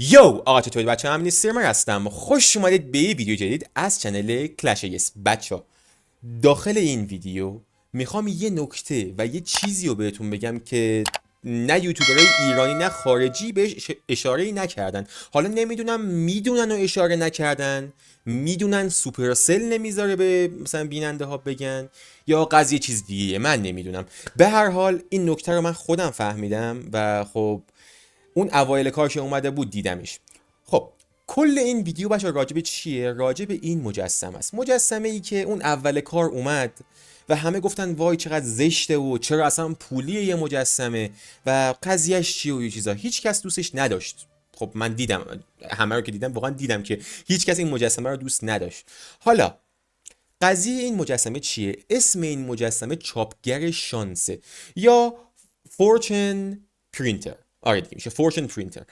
یو آقا چطوری بچه هم نیستم هستم. خوش اومدید به یه ویدیو جدید از چنل کلش ایس. بچه داخل این ویدیو میخوام یه نکته و یه چیزی رو بهتون بگم که نه یوتیوبرهای ایرانی نه خارجی بهش اشاره نکردن. حالا نمیدونم میدونن و اشاره نکردن، میدونن سوپرسل نمیذاره به مثلا بیننده ها بگن، یا قضیه چیز دیگه، من نمیدونم. به هر حال این نکته رو من خودم فهمیدم و خب اون اوایل کار که اومده بود دیدمش. خب کل این ویدیو بچه راجب چیه؟ راجب این مجسمه است. مجسمه ای که اون اول کار اومد و همه گفتن وای چقدر زشته و چرا اصلا پولیه یه مجسمه و قضیهش چیه و یه چیزا. هیچ کس دوستش نداشت. خب من دیدم، همه رو که دیدم واقعا دیدم که هیچ کس این مجسمه رو دوست نداشت. حالا قضیه این مجسمه چیه؟ اسم این مجسمه چاپگر شانسه یا فورچن پرینتر. آره دیگه میشه فورچن پرینتر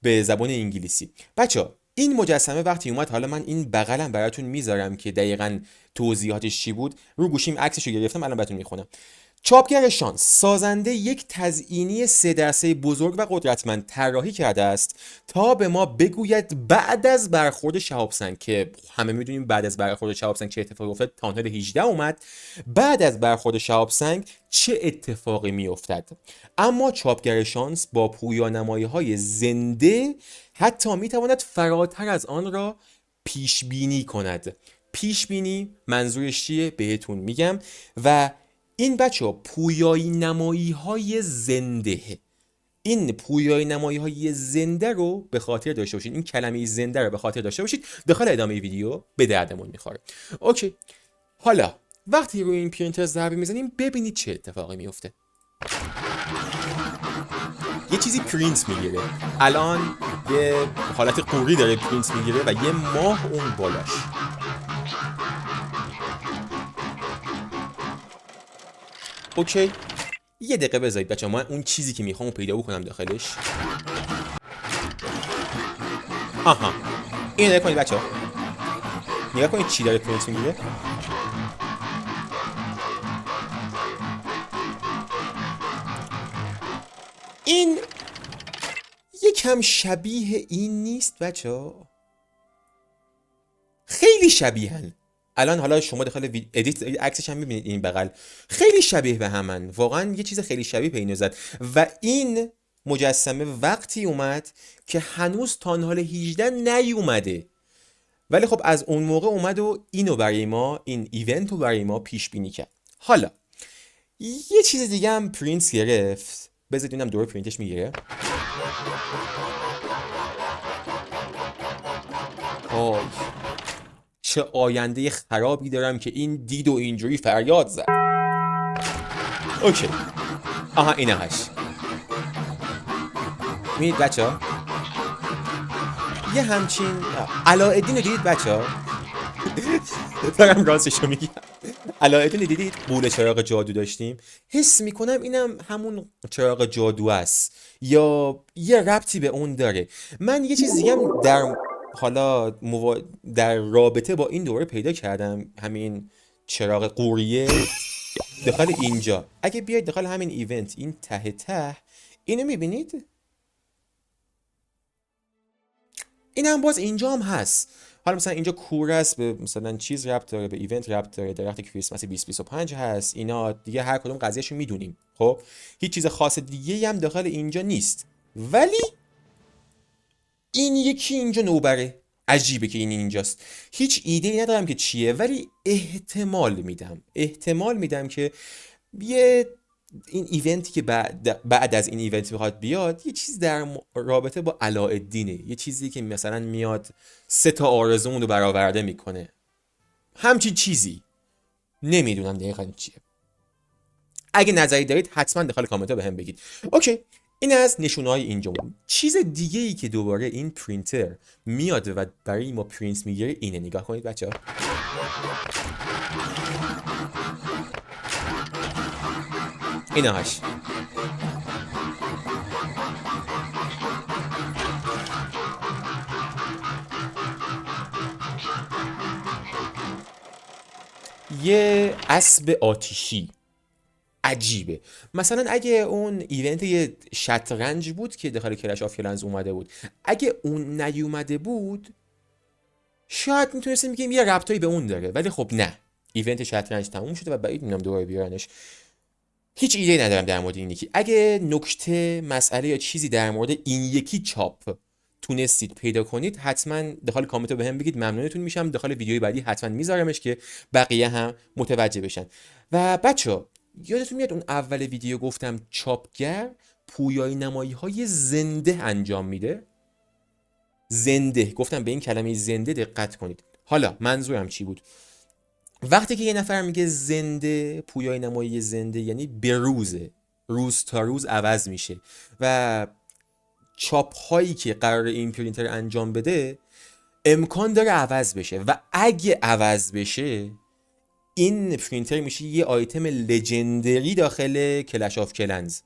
به زبان انگلیسی. بچه این مجسمه وقتی اومد، حالا من این بغلم براتون میذارم که دقیقاً توضیحاتش چی بود. رو گوشیم عکسشو گرفتم الان براتون میخونم. چاپگر شانس سازنده یک تزئینی 3 بزرگ و قدرتمند طراحی کرده است تا به ما بگوید بعد از برخورد شهاب سنگ، که همه میدونیم بعد از برخورد شهاب سنگ چه اتفاقی افتاد. تانهل 18 اومد، بعد از برخورد شهاب سنگ چه اتفاقی میافتد. اما چاپگر شانس با پویانمایی‌های زنده حتی میتواند فراتر از آن را پیش بینی کند. پیش بینی منظورش چیه بهتون میگم. و این بچه پویایی نمایی های زنده، این پویایی نمایی های زنده رو به خاطر داشته باشید، این کلمه زنده رو به خاطر داشته باشید. داخل ادامه ویدیو به دردمون میخوره. اوکی، حالا وقتی روی این پرینتر ضربه میزنیم ببینید چه اتفاقی میفته. یه چیزی پرینت میگیره. الان یه حالت قوری داره پرینت میگیره و یه ماه اون بالاش. اوکی، یه دقیقه بذارید بچه من اون چیزی که میخوام پیدا بکنم داخلش. آها، این نگاه کنید بچه ها، نگاه کنید چی داره پرینت میگیره. این یکم شبیه این نیست بچه ها؟ خیلی شبیهن. الان حالا شما داخل ادیت عکسش هم میبینید این بغل خیلی شبیه به همن. واقعا یه چیز خیلی شبیه به اینو زد. و این مجسمه وقتی اومد که هنوز تانهال 18 نیومده، ولی خب از اون موقع اومد و اینو برای ما، این ایونت رو برای ما پیش بینی کرد. حالا یه چیز دیگه هم پرینت گرفت. بذارید اینم دور پرینتش میگیره. آی چه آینده خرابی دارم که این دید و اینجوری فریاد زد. اوکی، آها اینه هش. میدید بچه ها یه همچین علاءالدین رو دیدید بچه ها؟ دارم راستشو میگم. علاءالدین دیدید قول چراغ جادو داشتیم؟ حس میکنم اینم همون چراغ جادو است یا یه ربطی به اون داره. من یه چیز دیگه هم در رابطه با این دوره پیدا کردم، همین چراغ قوریه داخل اینجا. اگه بیاید داخل همین ایونت، این ته اینو میبینید؟ این هم باز اینجا هم هست. حالا مثلا اینجا کور است، به مثلا چیز ربط داره، به ایونت ربط داره، درخت کریسمس 2025 هست. اینا دیگه هر کدوم قضیهشو میدونیم. خب هیچ چیز خاص دیگه هم داخل اینجا نیست، ولی این یکی اینجا نوبره. عجیبه که این اینجاست. هیچ ایده ندارم که چیه، ولی احتمال میدم که یه این ایونتی که بعد از این ایونت میخواد بیاد، یه چیز در رابطه با علاءالدینه، یه چیزی که مثلا میاد 3 آرزومون رو برآورده میکنه، همچین چیزی. نمیدونم دقیقاً چیه. اگه نظری دارید حتما داخل کامنت ها بهم بگید. اوکی، این از نشونهای اینجا. چیز دیگه ای که دوباره این پرینتر میاد و برای ما پرینت میگیره اینه. نگاه کنید بچه ها. اینهاش. یه اسب آتیشی، عجیبه. مثلا اگه اون ایونت یه شطرنج بود که داخل کلش آف کلنز اومده بود، اگه اون نیومده بود شاید میتونستیم بگیم یه ربطایی به اون داره، ولی خب نه، ایونت شطرنج تموم شده و بعید میدونم دوباره بیارنش. هیچ ایده ندارم در مورد این یکی. اگه نکته، مسئله یا چیزی در مورد این یکی چاپ تونستید پیدا کنید حتما داخل کامنت رو بهم بگید، ممنونتون میشم. داخل ویدیوی بعدی حتما میذارمش که بقیه هم متوجه بشن. و بچه یادتون میاد اون اول ویدیو گفتم چاپگر پویایی نمایی های زنده انجام میده؟ زنده، گفتم به این کلمه زنده دقت کنید. حالا منظورم چی بود؟ وقتی که یه نفر میگه زنده، پویایی نمایی زنده، یعنی به روزه، روز تا روز عوض میشه و چاپ هایی که قرار این پرینتر انجام بده امکان داره عوض بشه و اگه عوض بشه این پرینتر میشه یه آیتم لژندری داخل کلش آف کلنز.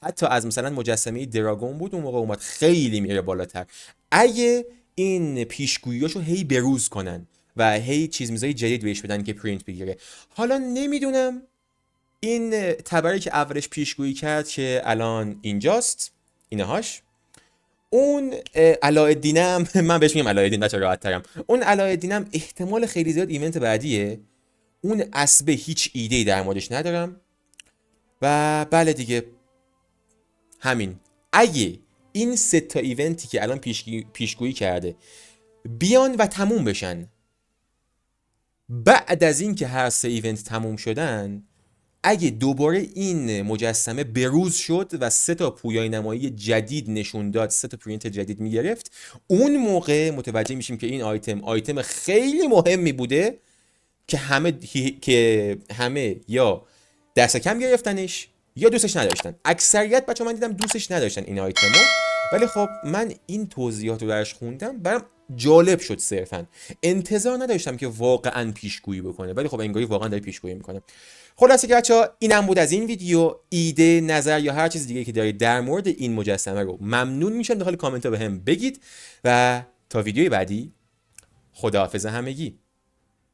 حتی از مثلا مجسمه دراگون بود اون موقع اومد، خیلی میره بالاتر. اگه این پیشگوییاشو هی بروز کنن و هی چیز میزای جدید بهش بدن که پرینت بگیره. حالا نمیدونم این تبری که اولش پیشگویی کرد که الان اینجاست، اینهاش، اون علایالدینم من بهش میگم علایالدین بچه راحت ترم، اون علایالدینم احتمال خیلی زیاد ایونت بعدیه. اون اسبه هیچ ایده‌ای در موردش ندارم و بله دیگه همین. اگه این سه تا ایونتی که الان پیشگویی کرده بیان و تموم بشن، بعد از این که هر سه ایونت تموم شدن، اگه دوباره این مجسمه بروز شد و سه تا پویای نمایی جدید نشون داد، سه تا پرینت جدید میگرفت، اون موقع متوجه میشیم که این آیتم خیلی مهمی بوده که همه یا دست کم گرفتنش یا دوستش نداشتن. اکثریت بچه من دیدم دوستش نداشتن این آیتمو، ولی خب من این توضیحات رو درش خوندم برام جالب شد. صرفا انتظار نداشتم که واقعا پیشگویی بکنه، ولی خب انگاری واقعا داره پیشگویی میکنه. خلاصه که بچه‌ها اینم بود از این ویدیو. ایده، نظر یا هر چیز دیگه که دارید در مورد این مجسمه رو ممنون میشم داخل کامنت ها بهم بگید و تا ویدیوی بعدی خداحافظ همگی.